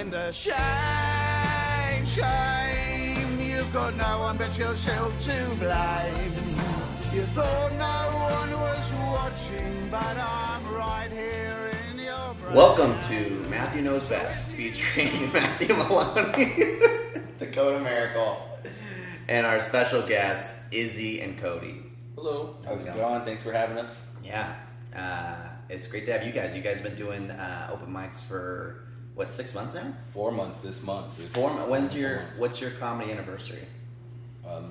in the shame. You've got no one but yourself to blame. You thought no one was watching, but I'm right here in your brain. Welcome to Matthew Knows Best, featuring Matthew Maloney, Dacoda Miracle, and our special guests, Izzy and Cody. Hello. How's it going? Thanks for having us. Yeah, it's great to have you guys. You guys have been doing open mics for, 6 months now? 4 months this month. What's your comedy anniversary?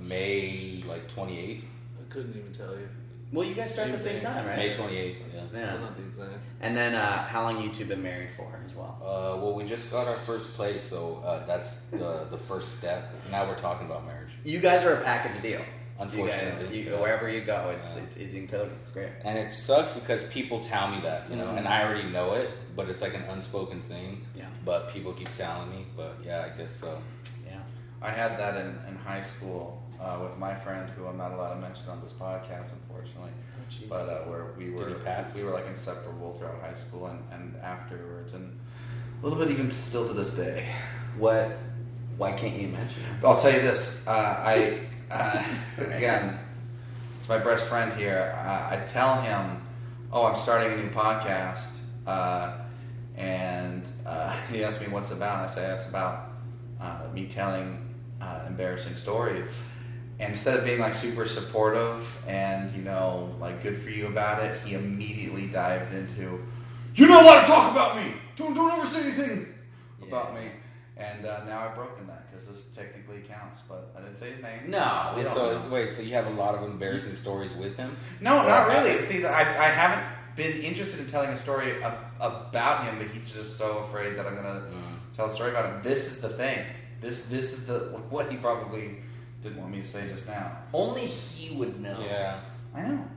May 28th. I couldn't even tell you. Well, you guys start at the same time, right? May 28th, yeah. Well, not the exact. And then how long you two been married for as well? Well, we just got our first place, so that's the first step. Now we're talking about marriage. You guys are a package deal. Unfortunately. You guys, wherever you go, it's Izzy and Cody. It's great. And it sucks because people tell me that, and I already know it, but it's like an unspoken thing. Yeah. But people keep telling me, but yeah, I guess so. Yeah. I had that in high school with my friend, who I'm not allowed to mention on this podcast, unfortunately. But where we were like inseparable throughout high school and afterwards, and a little bit even still to this day. Why can't you mention it? I'll tell you this. Again, it's my best friend here. I tell him, "Oh, I'm starting a new podcast," and he asked me what's it about. And I say it's about me telling embarrassing stories. And instead of being like super supportive and like good for you about it, he immediately dived into, "You're not allowed to talk about me. Don't ever say anything about me." And now I've broken that because this technically counts, but I didn't say his name. No, we don't know. Wait, so you have a lot of embarrassing stories with him? No, not really. See, I haven't been interested in telling a story about him, but he's just so afraid that I'm gonna tell a story about him. This is the thing. This is what he probably didn't want me to say just now. Only he would know. Yeah. I know.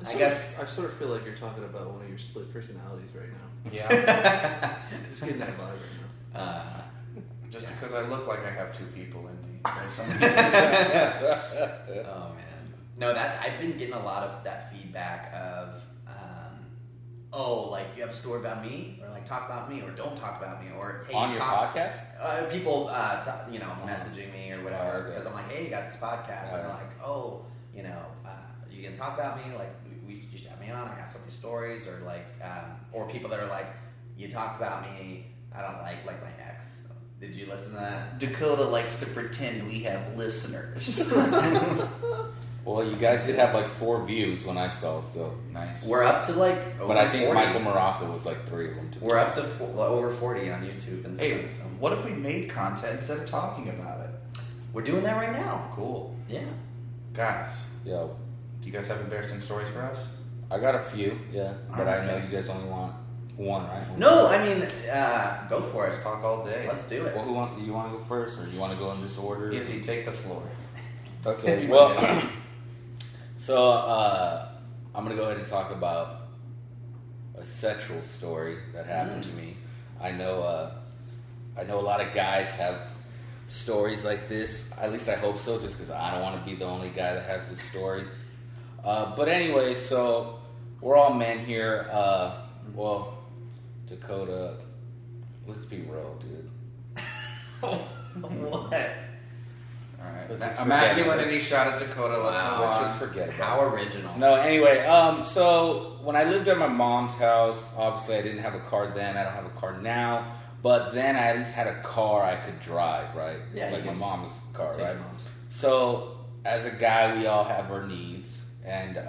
I guess I sort of feel like you're talking about one of your split personalities right now. Yeah. Just getting that vibe right now. Just because I look like I have two people in me. Oh man. No, I've been getting a lot of that feedback of, like you have a story about me, or like talk about me, or don't talk about me, or hey, on your podcast. People, messaging me or whatever, because I'm like, hey, you got this podcast, and they're like, oh, you can talk about me, like you should have me on. I got some of these stories, or like, or people that are like, you talked about me. I don't like my ex. Did you listen to that? Dacoda likes to pretend we have listeners. Well, you guys did have like 4 views when I saw, so nice. We're up to like over but I think 40. Michael Morocco was like 3 of them too. We're up to over 40 on YouTube and Hey, stuff. So. what if we made content instead of talking about it? We're doing that right now. Cool. Yeah. Guys, Yo, do you guys have embarrassing stories for us? I got a few, yeah, but Alright. I know you guys only want one, right? No, I mean, go for it. Talk all day. Let's do it. Well, you want to go first, or do you want to go in this order? Izzy, take the floor. Okay. Well, so I'm gonna go ahead and talk about a sexual story that happened to me. I know a lot of guys have stories like this. At least I hope so, just because I don't want to be the only guy that has this story. But anyway, so we're all men here. Well, Dacoda, let's be real, dude. What? Alright. Let's just A forget masculinity it. shot at Dacoda. Let's Wow. move Let's on. just forget How about it. original. No, anyway, so when I lived at my mom's house, obviously I didn't have a car then, I don't have a car now, but then I at least had a car I could drive, right? Yeah, like you my can mom's car, take right? your mom's. So as a guy, we all have our needs, and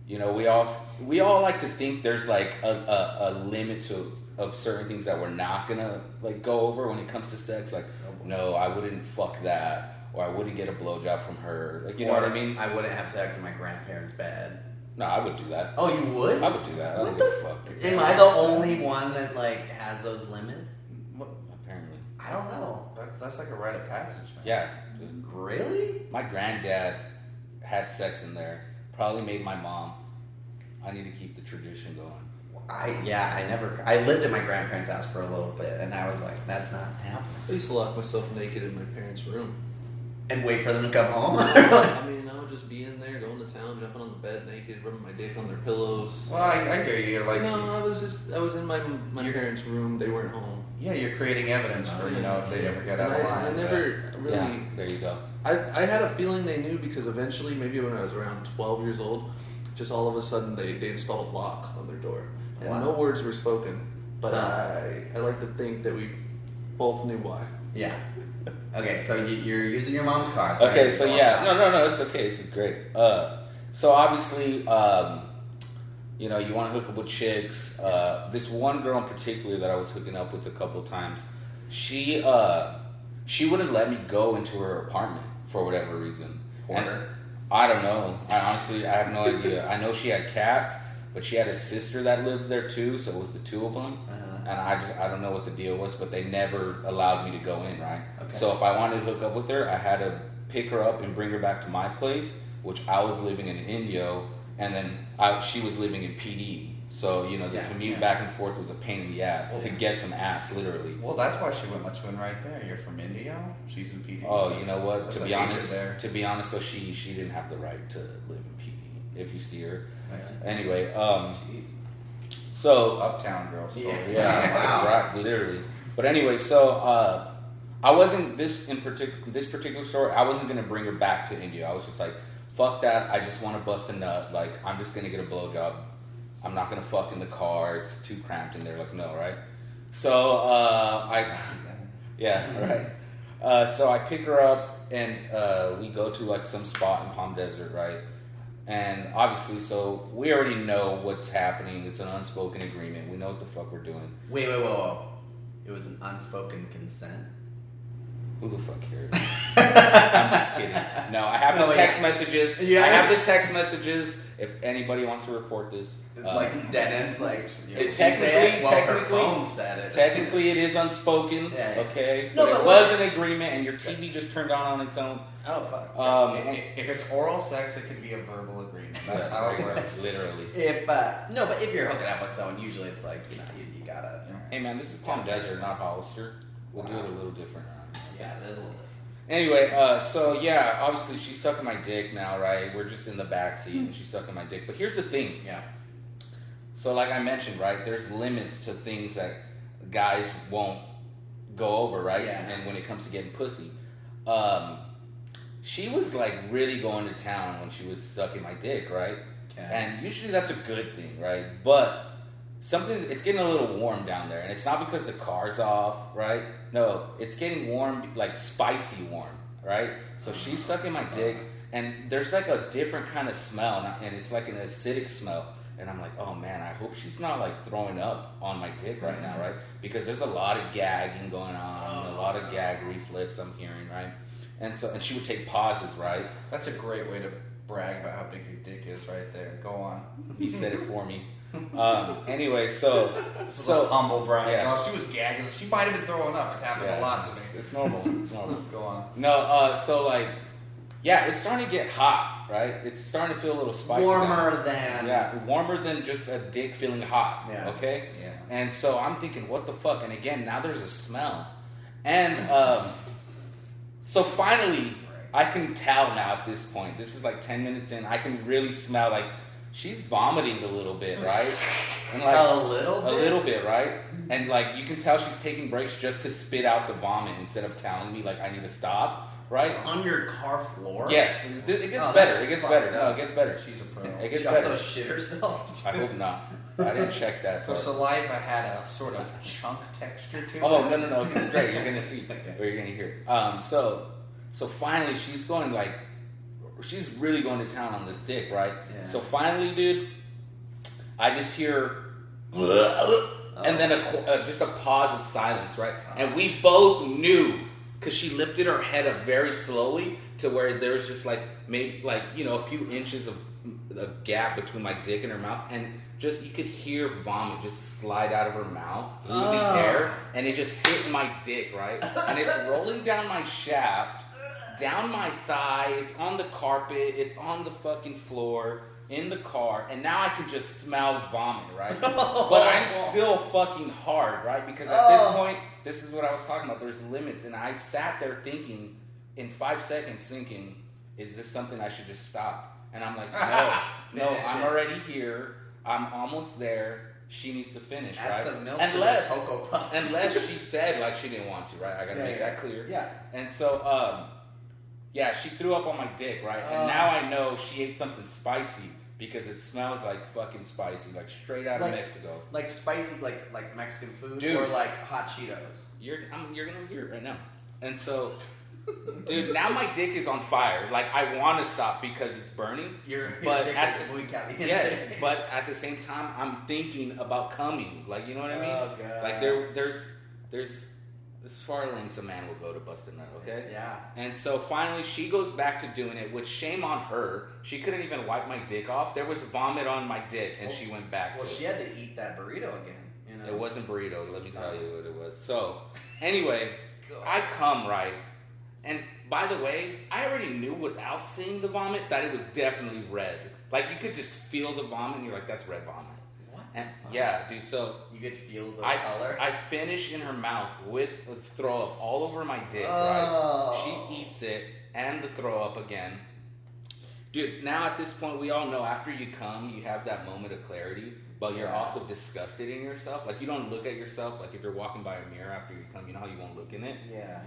we all like to think there's like a limit of certain things that we're not gonna like go over when it comes to sex. Like, no, I wouldn't fuck that, or I wouldn't get a blowjob from her. Like, you know what I mean? I wouldn't have sex in my grandparents' bed. No, I would do that. Oh, you would? I would do that. I What don't the give a fuck. Am I the only one that like has those limits? Apparently. I don't know. That's like a rite of passage, man. Yeah. Really? My granddad had sex in there. Probably made my mom. I need to keep the tradition going. I lived at my grandparents' house for a little bit, and I was like, that's not happening. I used to lock myself naked in my parents' room. And wait for them to come home? I mean, I would just be in there, going to town, jumping on the bed naked, rubbing my dick on their pillows. Well, I hear you. Like, no, I was in my parents' room. They weren't home. yeah, you're creating evidence for, if they ever get out of line. I never really. Yeah, there you go. I had a feeling they knew because eventually, maybe when I was around 12 years old, just all of a sudden they installed a lock on their door. And Wow. no words were spoken. But I like to think that we both knew why. Yeah. Okay, so you're using your mom's car. So Okay, so yeah, no, it's okay. This is great. So obviously, you want to hook up with chicks. This one girl in particular that I was hooking up with a couple times, she wouldn't let me go into her apartment for whatever reason. Hoarder? I don't know. I have no idea. I know she had cats, but she had a sister that lived there too, so it was the two of them. And I don't know what the deal was, but they never allowed me to go in, right? Okay. So if I wanted to hook up with her, I had to pick her up and bring her back to my place, which I was living in Indio, and then she was living in PD. So, the commute back and forth was a pain in the ass to get some ass, literally. Well, that's why she went much win right there. You're from India. She's in PD. Oh, you know what? That's To a be hatred honest, though, she didn't have the right to live in PD. If you see her. Nice. Anyway, Jeez. so Uptown girl story. yeah, Wow. right, literally. But anyway, so I wasn't this particular story. I wasn't gonna bring her back to India. I was just like, fuck that. I just want to bust a nut. Like, I'm just gonna get a blowjob. I'm not gonna fuck in the car. It's too cramped in there. Like, no, right? So right. So I pick her up and we go to like some spot in Palm Desert, right? And obviously, so we already know what's happening. It's an unspoken agreement. We know what the fuck we're doing. Wait. It was an unspoken consent? Who the fuck cares? I'm just kidding. No, I have the text messages. Yeah. I have the text messages. If anybody wants to report this. It's like Dennis, like, It she said it, well, her phone said it. Technically, it is unspoken. Yeah. Okay. No, but but it was an agreement, and your TV just turned on its own. Oh, fuck. If it's oral sex, it could be a verbal agreement. That's how it works. Literally. But if you're hooking up with someone, usually it's like, you gotta. Hey man, this is Palm Desert, not Hollister. We'll do it a little different around here. Yeah, there's a little. Anyway, so yeah, obviously she's sucking my dick now, right? We're just in the backseat and she's sucking my dick. But here's the thing. Yeah. So like I mentioned, right, there's limits to things that guys won't go over, right? Yeah. And when it comes to getting pussy. She was like really going to town when she was sucking my dick, right? Okay. And usually that's a good thing, right? But it's getting a little warm down there, and it's not because the car's off, right? No, it's getting warm, like spicy warm, right? So she's sucking my dick, and there's like a different kind of smell, and it's like an acidic smell. And I'm like, oh man, I hope she's not like throwing up on my dick right now, right? Because there's a lot of gagging going on, a lot of gag reflex I'm hearing, right? And she would take pauses, right? That's a great way to brag about how big your dick is right there. Go on. You said it for me. Anyway, so humble brag. Yeah. Oh, she was gagging. She might have been throwing up. It's happened a lot to me. It's normal. It's normal. Go on. No, so like, yeah, it's starting to get hot, right? It's starting to feel a little spicy. Warmer warmer than just a dick feeling hot. Yeah. Okay. Yeah. And so I'm thinking, what the fuck? And again, now there's a smell, and so finally, I can tell now at this point. This is like 10 minutes in. I can really smell like she's vomiting a little bit, right? And like A little bit, right? And like you can tell she's taking breaks just to spit out the vomit instead of telling me like I need to stop, right? On your car floor? Yes, it gets better. It gets better. No, it gets better. She's a pro. It gets She also better. shit herself? I hope not. I didn't check that Her part. saliva had a sort of chunk texture to it. Oh no, it's great. You're gonna see or you're gonna hear. So finally she's going like she's really going to town on this dick, right? Yeah. So finally, dude, I just hear and then just a pause of silence, right? And we both knew because she lifted her head up very slowly to where there was just like maybe like a few inches of a gap between my dick and her mouth, and just you could hear vomit just slide out of her mouth through the air, and it just hit my dick, right? And it's rolling down my shaft, down my thigh, it's on the carpet, it's on the fucking floor, in the car, and now I can just smell vomit, right? But I'm still fucking hard, right? Because at this point, this is what I was talking about, there's limits, and I sat there thinking, in 5 seconds thinking, is this something I should just stop? And I'm like, no, I'm already here. I'm almost there. She needs to finish, Add right? some milk to those Cocoa Puffs. Unless she said like she didn't want to, right? I gotta make that clear. Yeah. And so, yeah, she threw up on my dick, right? And now I know she ate something spicy because it smells like fucking spicy, like straight out of Mexico. Like spicy, like Mexican food, Dude. or like hot Cheetos. You're gonna hear it right now. And so, dude, now my dick is on fire. Like I want to stop because it's burning. Your but dick at is muy caliente. yes, but at the same time, I'm thinking about coming. Like you know what I mean? Oh god. Like there's as far lengths a man will go to bust a nut, okay? Yeah. And so finally she goes back to doing it, which shame on her. She couldn't even wipe my dick off. There was vomit on my dick, and she went back to it. Well, she had to eat that burrito again, you know? It wasn't burrito, let me tell you what it was. So, anyway, I come, right? And by the way, I already knew without seeing the vomit that it was definitely red. Like, you could just feel the vomit, and you're like, that's red vomit. What? And yeah, dude, so you could feel the color? I finish in her mouth with throw up all over my dick, right? She eats it and the throw up again. Dude, now at this point, we all know after you come, you have that moment of clarity, but you're also disgusted in yourself. Like, you don't look at yourself. Like, if you're walking by a mirror after you come, you know how you won't look in it? Yeah.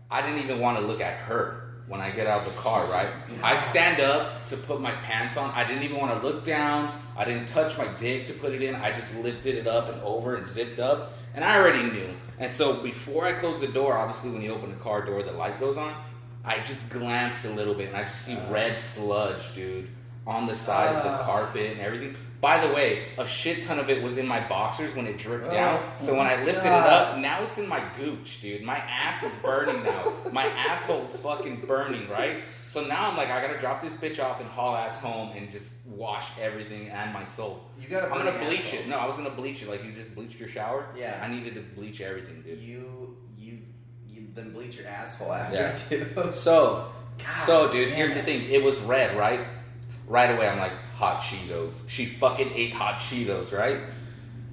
I didn't even want to look at her when I get out of the car, right? I stand up to put my pants on. I didn't even want to look down. I didn't touch my dick to put it in. I just lifted it up and over and zipped up. And I already knew. And so before I closed the door, obviously when you open the car door, the light goes on. I just glanced a little bit and I just see red sludge, dude, on the side of the carpet and everything. By the way, a shit ton of it was in my boxers when it dripped down. So when I lifted it up, now it's in my gooch, dude. My ass is burning now. My asshole is fucking burning, right? So now I'm like, I gotta drop this bitch off and haul ass home and just wash everything and my soul. You gotta. I'm gonna bleach it. No, I was gonna bleach it like you just bleached your shower. Yeah. I needed to bleach everything, dude. You then bleach your asshole after too. So, dude, damn here's the thing. It was red, right? Right away, I'm like, hot Cheetos. She fucking ate hot Cheetos, right?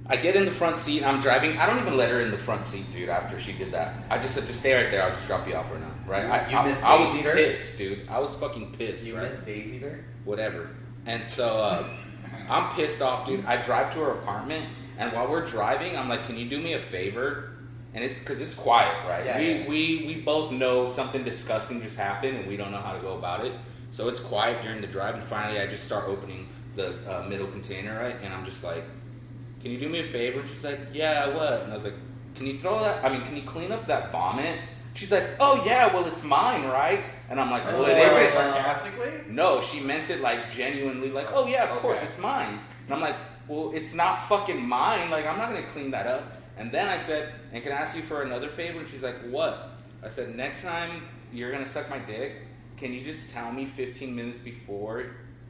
I get in the front seat. I'm driving. I don't even let her in the front seat, dude, after she did that. I just said, just stay right there. I'll just drop you off right now, right? I was pissed, dude. I was fucking pissed. You right? Miss Daisy her? Whatever. And so, I'm pissed off, dude. I drive to her apartment, and while we're driving, I'm like, can you do me a favor? And because it's quiet, right? Yeah, we both know something disgusting just happened, and we don't know how to go about it. So it's quiet during the drive, and finally I just start opening the middle container, right? And I'm just like, can you do me a favor? And she's like, yeah, what? And I was like, can you clean up that vomit? She's like, oh yeah, well it's mine, right? And I'm like, well, it isn't. Sarcastically? No, she meant it like genuinely, like, oh yeah, of course, it's mine. And I'm like, well, it's not fucking mine. Like, I'm not gonna clean that up. And then I said, and can I ask you for another favor? And she's like, what? I said, next time you're gonna suck my dick, can you just tell me 15 minutes before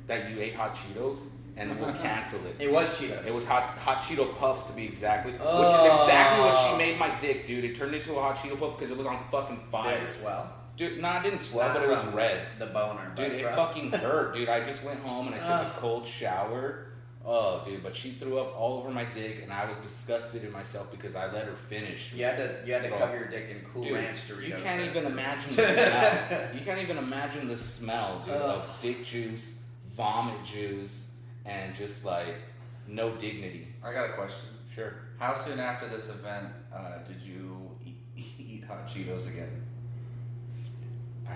that you ate hot Cheetos, and we'll cancel it. It was Cheetos. It was hot Cheeto Puffs to be exactly, which is exactly what she made my dick, dude. It turned into a hot Cheeto Puff because it was on fucking fire. Did it swell? Dude, no, it didn't swell, but it was red. The boner. Dude, it fucking hurt, dude. I just went home and I took a cold shower. Oh, dude, but she threw up all over my dick, and I was disgusted in myself because I let her finish. You had to cover your dick in Cool Dude, Ranch Doritos. You can't even imagine the smell. You can't even imagine the smell, dude, of dick juice, vomit juice, and just like no dignity. I got a question. Sure. How soon after this event did you eat hot Cheetos again?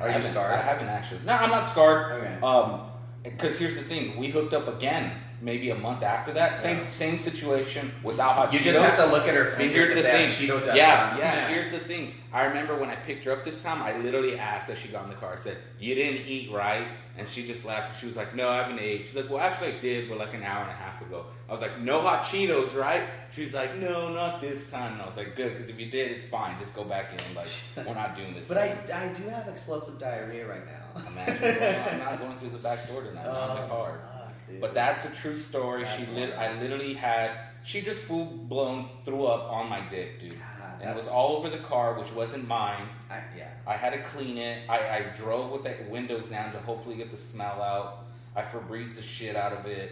Are you scarred? I haven't actually. No, I'm not scarred. Okay. Because here's the thing, we hooked up again. Maybe a month after that, same situation without hot Cheetos. You just have to look at her fingers if they have Cheeto dust on. Yeah, here's the thing. I remember when I picked her up this time, I literally asked as she got in the car, I said, you didn't eat, right? And she just laughed and she was like, no, I haven't ate. She's like, well, actually I did, but like an hour and a half ago. I was like, no hot Cheetos, right? She's like, no, not this time. And I was like, good, because if you did, it's fine. Just go back in. Like, we're not doing this. But I do have explosive diarrhea right now. Imagine, I'm not going through the back door tonight. I'm in the car. Dude. But that's a true story. I literally she just full blown threw up on my dick, dude. God, and it was all over the car, which wasn't mine. I had to clean it. I drove with the windows down to hopefully get the smell out. I Febrezed the shit out of it.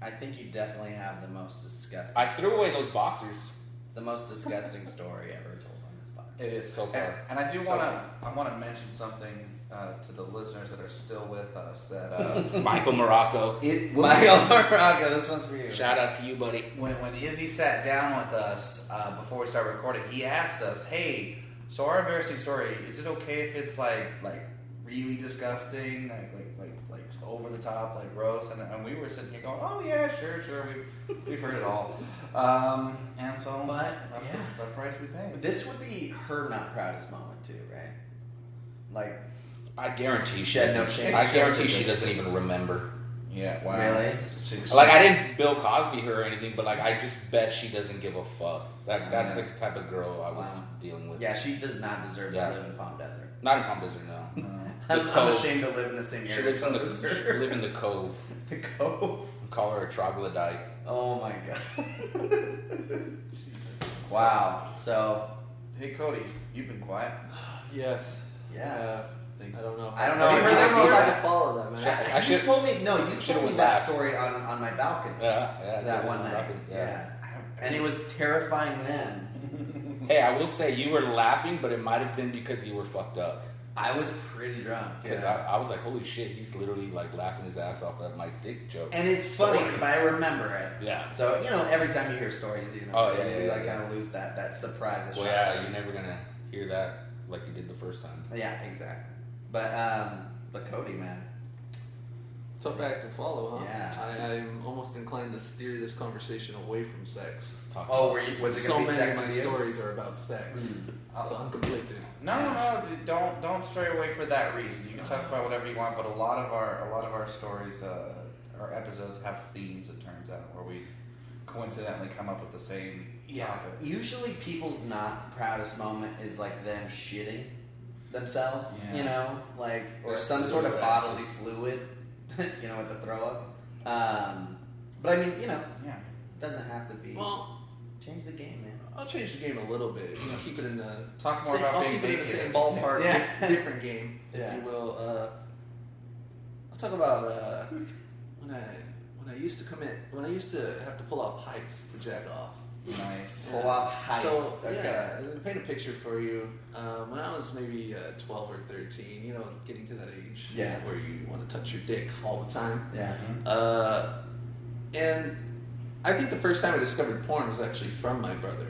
I think you definitely have the most disgusting. I threw away those boxers. The most disgusting story ever told on this podcast. It is so far. And I do want to mention something to the listeners that are still with us. That Michael Morocco. Michael Morocco, this one's for you. Shout out to you, buddy. When Izzy sat down with us before we started recording, he asked us, "Hey, so our embarrassing story, is it okay if it's like really disgusting, like over the top, like gross?" And we were sitting here going, "Oh yeah, sure, we've heard it all." And so But, that's yeah. the price we paid. This would be her not proudest moment too, right? Like, I guarantee she Shed no doesn't- shame. I guarantee she doesn't even remember. Yeah, wow. Really? Like, I didn't Bill Cosby her or anything, but like, I just bet she doesn't give a fuck. That's the type of girl I was Wow. dealing with. yeah, she does not deserve Yeah. to live in Palm Desert. Not in Palm Desert, no. I'm Cove. ashamed to live in the same She area. lives in the she live in the Cove. The Cove. Call her a troglodyte. Oh my god. Wow. So, Hey Cody, you've been quiet. Yes. yeah. I don't know. I don't know. I Have you don't heard know if that I story? can follow that, man. I You should- told me, no, you should've told me went that last. story on my balcony. Yeah. That one night. Yeah. And it was terrifying then. Hey, I will say you were laughing, but it might have been because you were fucked up. I was pretty drunk. Because I was like, holy shit, he's literally like laughing his ass off at my dick joke. And it's funny, but I remember it. Yeah. So, every time you hear stories, Oh, yeah, you yeah, like yeah. kind of lose that surprise. Well, yeah, you're never gonna hear that like you did the first time. Yeah, exactly. But Cody, man. Tough act to follow, huh? Yeah. I'm almost inclined to steer this conversation away from sex. Oh, was it So gonna be many sex of my with you? stories are about sex, so I'm conflicted. No, don't stray away for that reason. You can talk about whatever you want, but a lot of our stories, our episodes have themes. It turns out where we coincidentally come up with the same topic. Usually people's not proudest moment is like them shitting themselves, Yeah. or That's some really sort of what bodily fluid, with the throw up. But I mean, Yeah. it doesn't have to be. Well, Change the game, man. I'll change the game a little bit. Keep it in the Talk more about I'll being keep it in the naked. same ballpark, Yeah. different game, Yeah. if you will. I'll talk about when I used to have to pull off heights to jack off. Nice. Pull off heights. So Okay. yeah, to paint a picture for you, when I was maybe 12 or 13, getting to that age where you want to touch your dick all the time. Yeah. And I think the first time I discovered porn was actually from my brother.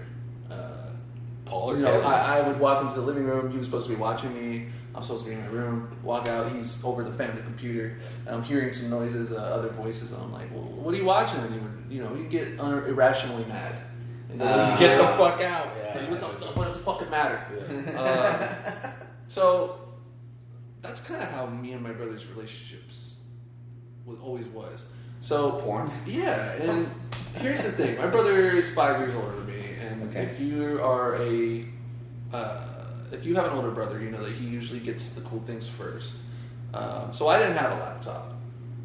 Paul or You know, Kevin? I would walk into the living room. He was supposed to be watching me. I'm supposed to be in my room. Walk out. He's over the family computer, and I'm hearing some noises, other voices. And I'm like, "Well, what are you watching?" And he would, you get irrationally mad. And then Get the fuck out. what does it fucking matter? So that's kind of how me and my brother's relationships always was. So Porn? Yeah, and here's the thing: my brother is 5 years older than me, and Okay. if you are if you have an older brother, you know that he usually gets the cool things first. So I didn't have a laptop.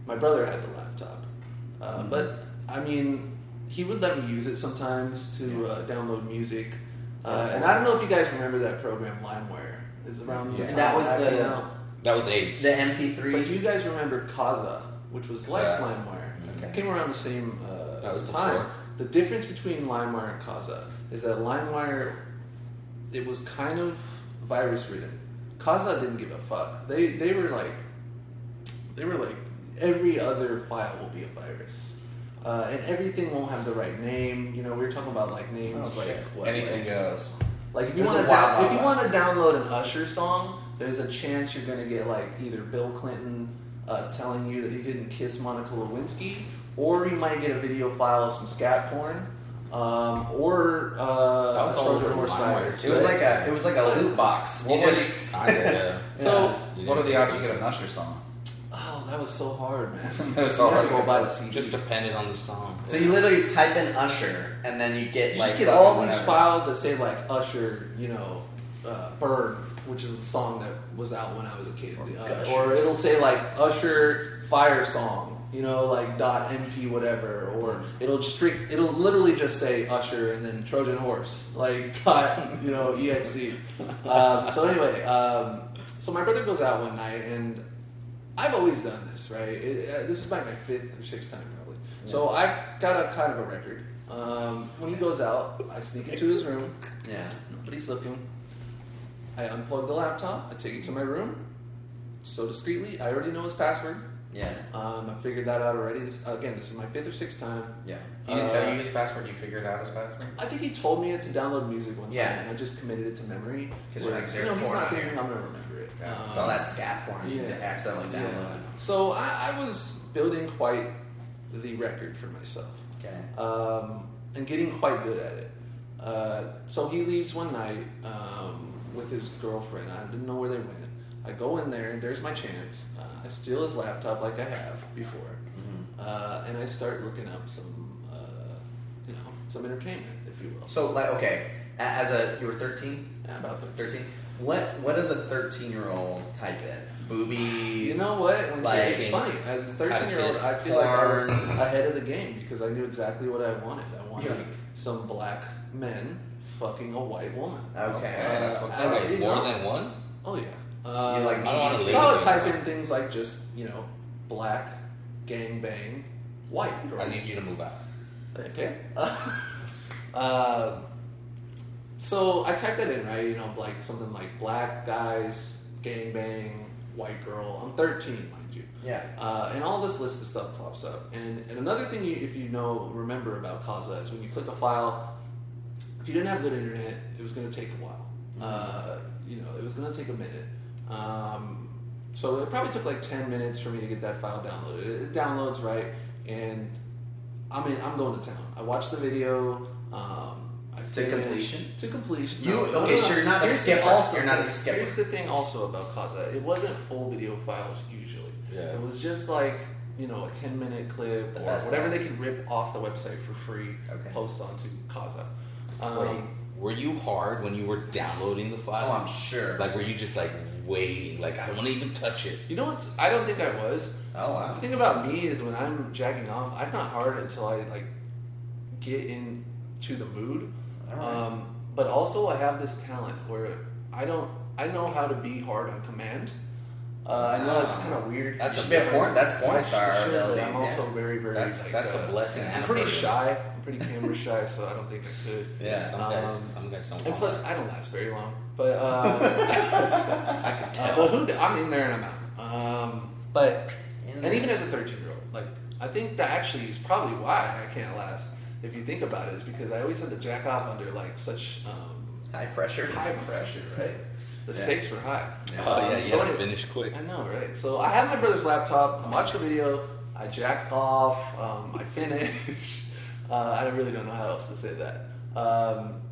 My brother had the laptop, but I mean, he would let me use it sometimes to download music. And I don't know if you guys remember that program, LimeWire. It's around. And that was That was AIDS. the MP3. But do you guys remember Kaza, which was like Yeah. LimeWire? Okay. It came around the same That was time. before. The difference between LimeWire and Kaza is that LimeWire, it was kind of virus ridden. Kaza didn't give a fuck. They were like every other file will be a virus. And everything won't have the right name. We were talking about like names Oh, like shit. what, Anything goes. like if you There's want a wild, to wild if you want west. to download an Usher song, there's a chance you're gonna get like either Bill Clinton telling you that he didn't kiss Monica Lewinsky, or you might get a video file of some scat porn, or was a all over Trojan horse LimeWire, virus. too. It was like a loot box. What You was just- Kinda, So What are the odds you get an Usher song? oh, that was so hard, man. That was You had hard. to go buy the CD. just depended on the song. So you literally type in Usher, and then you get You like just get fucking all these whatever. files that say like Usher, Burn, which is the song that was out when I was a kid. Or it'll say like Usher Fire Song, like .mp whatever, or it'll literally just say Usher and then Trojan Horse, like .exe. So anyway, so my brother goes out one night, and I've always done this, right? This is like my 5th or 6th time probably. So I got a kind of a record. When he goes out, I sneak into his room. Yeah. Nobody's looking. I unplug the laptop. I take it to my room. So discreetly, I already know his password. Yeah. I figured that out already. This is my 5th or 6th time. Yeah. He didn't tell you his password. You figured out his password. I think he told me to download music one time, Yeah. and I just committed it to memory. Because Where, like, you there's know, he's porn not on thinking here. I'm gonna remember it. Yeah. It's all that scat porn you yeah. accidentally downloaded. Yeah. So I was building quite the record for myself. Okay. And getting quite good at it. So he leaves one night with his girlfriend. I didn't know where they went. I go in there, and there's my chance. I steal his laptop like I have before, and I start looking up some, some entertainment, if you will. So like, okay, you were 13? Yeah, about 13. What does a 13-year-old type in? Boobies. You know what? Like, it's funny. As a 13-year-old, I feel like I was ahead of the game because I knew exactly what I wanted. I wanted some black men fucking a white woman. Okay. That's what's I- up. you More know? than one? Oh yeah. You like I don't wanna BBC? live So I would with type you. in things like just, black, gangbang, white. I need you to move out. Okay. So I typed that in, right? Like something like black guys, gangbang, white girl. I'm 13, mind you. Yeah. And all this list of stuff pops up. And another thing, if you remember about Kaza is when you click a file, if you didn't have good internet, it was going to take a while. It was going to take a minute. So it probably took like 10 minutes for me to get that file downloaded. It downloads right, and I'm going to town. I watched the video. To completion? To completion. So No. you're not a Here's the skipper. You're not a skipper. Here's the thing also about Kaza. It wasn't full video files usually. Yeah. It was just like, a 10-minute clip The or best whatever of. they could rip off the website for free, Okay. post onto Kaza. Were you hard when you were downloading the file? Oh, I'm sure. Like, were you just like waiting? Like, I don't want to even touch it. You know what? I don't think I was. Oh, wow. The thing about me is when I'm jacking off, I'm not hard until I get into the mood. All right. But also I have this talent where I know how to be hard on command. I know it's kind of weird. That's a bit porn. That's porn star But abilities. I'm also very, very. That's a blessing. I'm and a pretty burden. shy. I'm pretty camera shy, so I don't think I could. Yeah. Some guys don't. And want plus, that. I don't last very long. But I can tell. but I'm in there and I'm out. And even as a 13-year-old, I think that actually is probably why I can't last. If you think about it, is because I always had to jack off under such High pressure. high pressure, right? The stakes were high. Oh yeah, you So gotta anyway, finish quick. I know, right? So I had my brother's laptop. I watched the video. I jacked off. I finished. I really don't know how else to say that.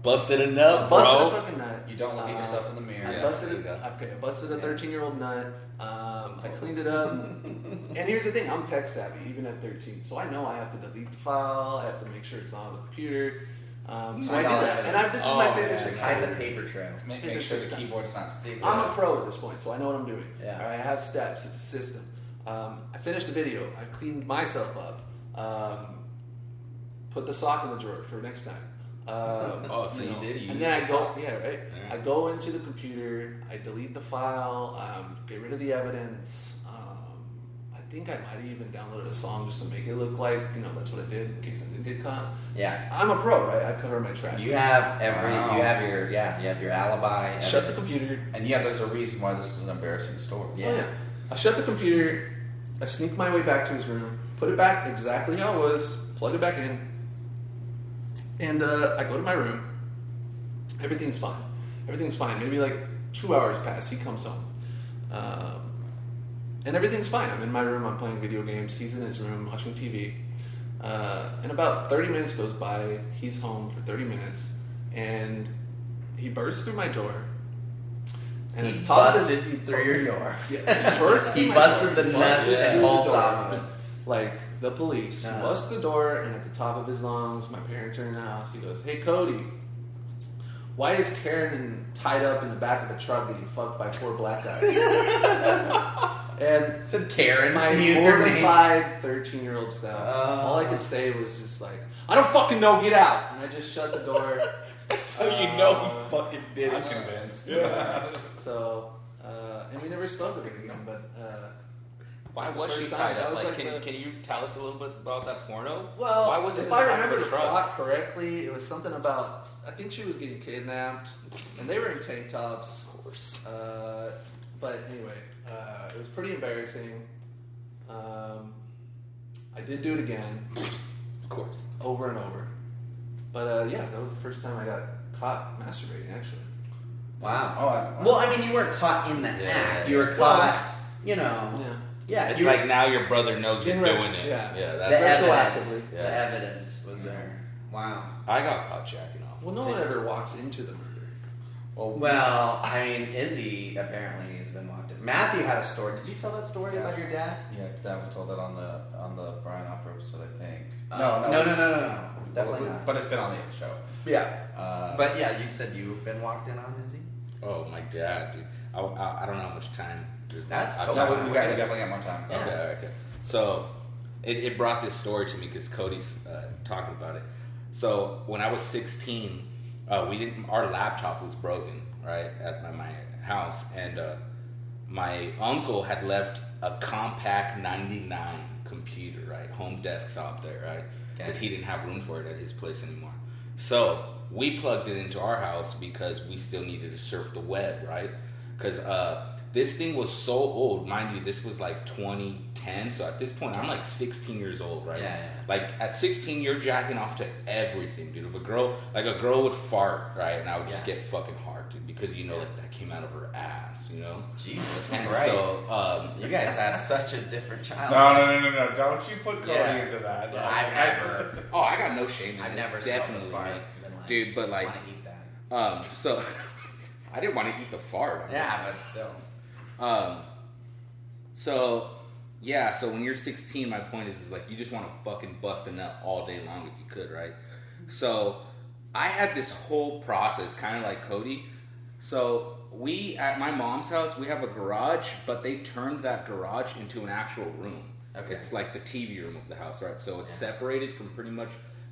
Busted a nut, Busted bro. a fucking nut. You don't look at yourself in the mirror. I Yeah, busted there you go. I busted a 13-year-old nut. I cleaned it up. And here's the thing, I'm tech savvy, even at 13. So I know I have to delete the file. I have to make sure it's not on the computer. So I do Find all that. the And this is my favorite yeah. six Hide the time. paper trail. Make sure the keyboard's not sticky. I'm a pro at this point, so I know what I'm doing. Yeah. All right, I have steps. It's a system. I finished the video. I cleaned myself up. Put the sock in the drawer for next time. Oh, so you did? You and then I used the go, sock? yeah, right. Yeah. I go into the computer. I delete the file. Get rid of the evidence. I think I might have even downloaded a song just to make it look like, that's what I did in case I didn't get caught. Yeah. I'm a pro, right? I cover my tracks. You have Wow. you have your alibi. Shut the everything. computer. And yeah, there's a reason why this is an embarrassing story. Yeah. Oh, yeah. I shut the computer. I sneak my way back to his room. Put it back exactly how it was. Plug it back in. And I go to my room. Everything's fine. Everything's fine. Maybe 2 hours pass. He comes home. And everything's fine. I'm in my room. I'm playing video games. He's in his room watching TV. And about 30 minutes goes by. He's home for 30 minutes. And he bursts through my door. And at He the top of busted you through your door. Yeah, he burst He through my busted door. the He nuts busted and through the bolts door. off of it. Like the police. He Uh-huh. busts the door, and at the top of his lungs, my parents are in the house. He goes, "Hey, Cody, why is Karen tied up in the back of a truck getting fucked by 4 black guys?" And Said Karen. my He used her name. mortified 13-year-old self, all I could say was just "I don't fucking know, get out!" And I just shut the door. So you know he fucking did I'm it. convinced. So, and we never spoke of it again, but Why That's the was she first tied time. up? That was Like, like can you tell us a little bit about that porno? Well, why was it in if the I back of remember her the truck? plot correctly, it was something about, I think she was getting kidnapped, and they were in tank tops. Of course. But anyway, it was pretty embarrassing. I did do it again, Of course. over and over. But yeah, that was the first time I got caught masturbating, actually. Wow. Oh, Well, I mean, you weren't caught in the Yeah, act. yeah, You were yeah. caught, you know. Yeah. Yeah. It's you like now your brother knows you're In doing retro- it. yeah. Yeah, the that's evidence. retroactively. Yeah. The evidence was there. Wow. I got caught jacking off. Well, no one ever walks into the murder. Well, I mean, Izzy apparently has been locked in. Matthew had a story. Did you tell that story about your dad? Yeah, Dad told that on the Brian Opera episode, I think. No. Definitely not. But it's been on the show. Yeah. But yeah, you said you've been walked in on, Izzy? Oh, my dad, dude. I don't know how much time there's That's I've totally talked- We definitely got more time. Yeah. Okay. So, it brought this story to me because Cody's talking about it. So, when I was 16, our laptop was broken, right, at my house, and my uncle had left a compact 99 computer, right, home desktop there, right, because he didn't have room for it at his place anymore. So, we plugged it into our house because we still needed to surf the web, right, because this thing was so old, mind you, this was like 2010, so at this point I'm like 16 years old, right? Yeah. Like at 16 you're jacking off to everything, dude. If a girl would fart, right, and I would just get fucking hard, dude, because you know like that came out of her ass, you know? Jesus And Christ. so, you guys have such a different childhood. No. Don't you put Cody Yeah. into that. I've never. oh, I got no shame in I've this, never smelled definitely, a fart. man. Been like, Dude, but like, I want to eat that. so I didn't want to eat the fart. Yeah, but still. So when you're 16, my point is like you just want to fucking bust a nut all day long if you could, right? So I had this whole process, kind of like Cody. So we, at my mom's house, we have a garage, but they turned that garage into an actual room. Okay. It's like the TV room of the house, right? So it's separated from pretty much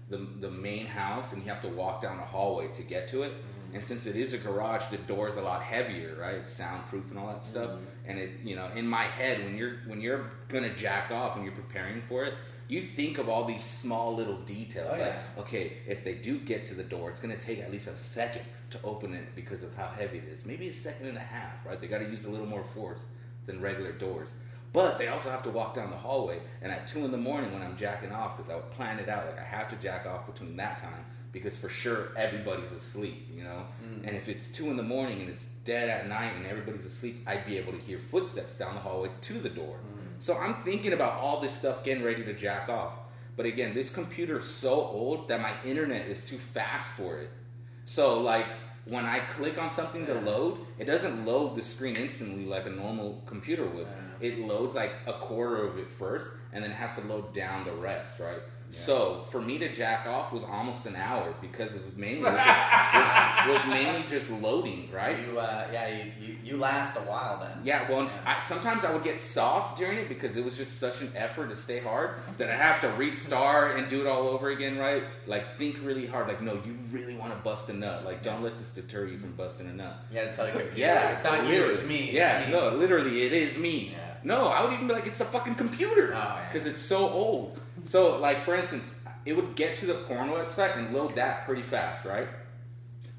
the main house, and you have to walk down a hallway to get to it. Mm-hmm. And since it is a garage, the door's a lot heavier, right? It's soundproof and all that stuff. And it, you know, in my head, when you're gonna jack off and you're preparing for it, you think of all these small little details. Oh, like, yeah. okay, if they do get to the door, it's gonna take at least a second to open it because of how heavy it is. Maybe a second and a half, right? They got to use a little more force than regular doors. But they also have to walk down the hallway, and at 2 a.m. when I'm jacking off, because I would plan it out, like I have to jack off between that time, because for sure everybody's asleep, you know? And if it's 2 a.m. and it's dead at night and everybody's asleep, I'd be able to hear footsteps down the hallway to the door. So I'm thinking about all this stuff getting ready to jack off. But again, this computer's so old that my internet is too fast for it. So like, when I click on something to load, it doesn't load the screen instantly like a normal computer would. It loads like a quarter of it first, and then has to load down the rest, right? Yeah. So for me to jack off was almost an hour because of mainly was mainly just loading, right? You last a while then. Yeah, well, sometimes I would get soft during it because it was just such an effort to stay hard that I have to restart and do it all over again, right? Like think really hard, like no, you really want to bust a nut, like don't let this deter you from busting a nut. You gotta tell your computer, yeah, it's not you, it's me. Yeah, it's me. no, literally, it is me. Yeah. No, I would even be like, it's the fucking computer, because it's so old. So, like, for instance, it would get to the porn website and load that pretty fast, right?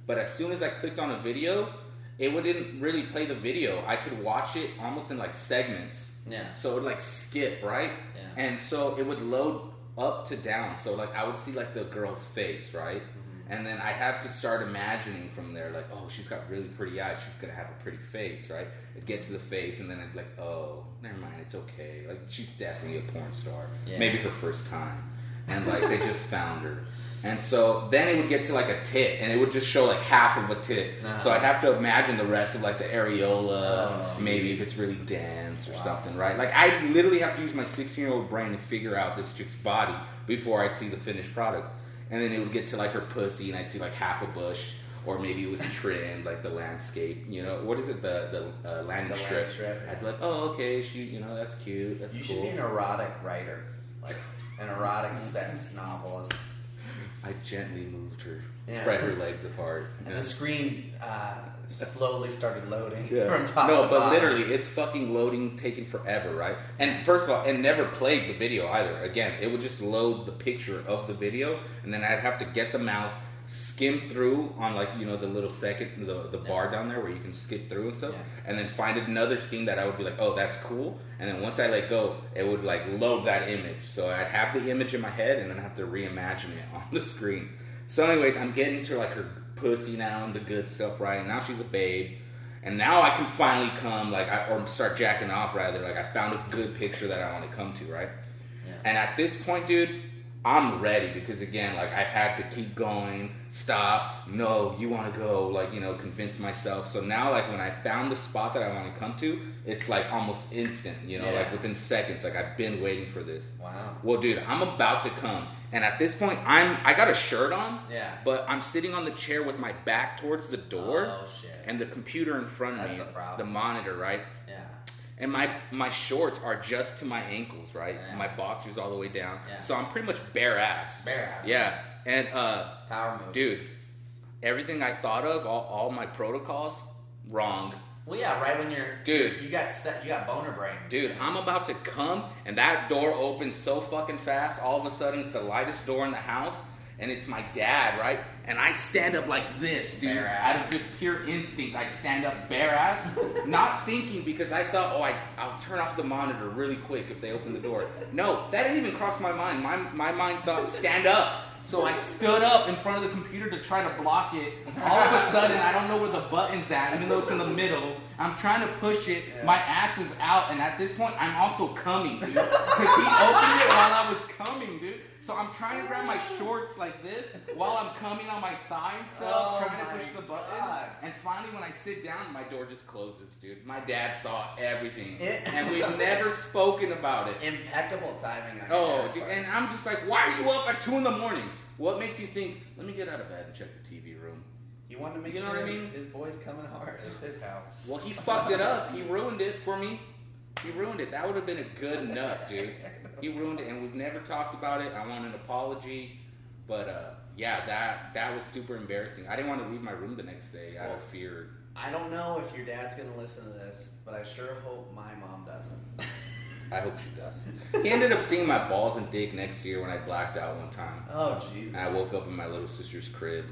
But as soon as I clicked on a video, it wouldn't really play the video. I could watch it almost in, like, segments. Yeah. So it would, like, skip, right? Yeah. And so it would load up to down. So, like, I would see, like, the girl's face, right? And then I'd have to start imagining from there, like, oh, she's got really pretty eyes. She's going to have a pretty face, right? I'd get to the face, and then I'd be like, oh, never mind, it's okay. Like, she's definitely a porn star. Yeah. Maybe her first time. And, like, they just found her. And so then it would get to, like, a tit, and it would just show, like, half of a tit. So I'd have to imagine the rest of, like, the areola, maybe if it's really dense or something, right? Like, I literally have to use my 16-year-old brain to figure out this chick's body before I'd see the finished product. And then it would get to like her pussy, and I'd see like half a bush, or maybe it was trimmed, like the landscape. You know, what is it? The landing strip. I'd be like, oh, okay, she, you know, that's cute. That's you cool. should be an erotic writer, like an erotic sex novelist. I gently moved her, spread her legs apart. And the screen slowly started loading Yeah. from top No, to but bottom. literally, it's fucking loading, taking forever, right? And first of all, it never played the video either. Again, it would just load the picture of the video, and then I'd have to get the mouse, skim through on like, you know, the little second, the bar down there where you can skip through and stuff, and then find another scene that I would be like, oh, that's cool. And then once I let go, it would like load that image. So I'd have the image in my head, and then I have to reimagine it on the screen. So anyways, I'm getting to like her pussy now and the good stuff, right? And now she's a babe. And now I can finally come, like, or start jacking off rather. Like, I found a good picture that I want to come to, right? Yeah. And at this point, dude, I'm ready because, again, like, I've had to keep going, stop, no, you want to go, like, you know, convince myself. So now, like, when I found the spot that I want to come to, it's, like, almost instant, you know, like, within seconds. Like, I've been waiting for this. Wow. Well, dude, I'm about to come. And at this point, I got a shirt on, but I'm sitting on the chair with my back towards the door. Oh, shit. And the computer in front of me, the monitor, right? Yeah. And my shorts are just to my ankles, right? Yeah. My boxers all the way down. Yeah. So I'm pretty much bare ass. Bare ass. Yeah. And power move. Dude, everything I thought of, all my protocols, wrong. Well, yeah, right when you're, dude, you got boner brain. Dude, I'm about to come, and that door opens so fucking fast. All of a sudden, it's the lightest door in the house, and it's my dad, right? And I stand up like this, dude, out of just pure instinct. I stand up bare ass, not thinking, because I thought, I'll turn off the monitor really quick if they open the door. No, that didn't even cross my mind. My mind thought, stand up. So I stood up in front of the computer to try to block it. All of a sudden, I don't know where the button's at, even though it's in the middle. I'm trying to push it. Yeah. My ass is out, and at this point, I'm also coming, dude. Because he opened it while I was coming, dude. So I'm trying to grab my shorts like this while I'm coming on my thigh and stuff, trying to push the button. And finally, when I sit down, my door just closes, dude. My dad saw everything, and we've never spoken about it. Impeccable timing on your dad's part. And I'm just like, why are you up at 2 a.m? What makes you think, let me get out of bed and check the TV room? He wanted to make sure his boy's coming hard. It's his house. Well, he fucked it up. He ruined it for me. He ruined it. That would have been a good nut, dude. He ruined it, and we've never talked about it. I want an apology. But, yeah, that was super embarrassing. I didn't want to leave my room the next day out of fear. I don't know if your dad's going to listen to this, but I sure hope my mom doesn't. I hope she does. He ended up seeing my balls and dick next year when I blacked out one time. Oh, Jesus. And I woke up in my little sister's crib.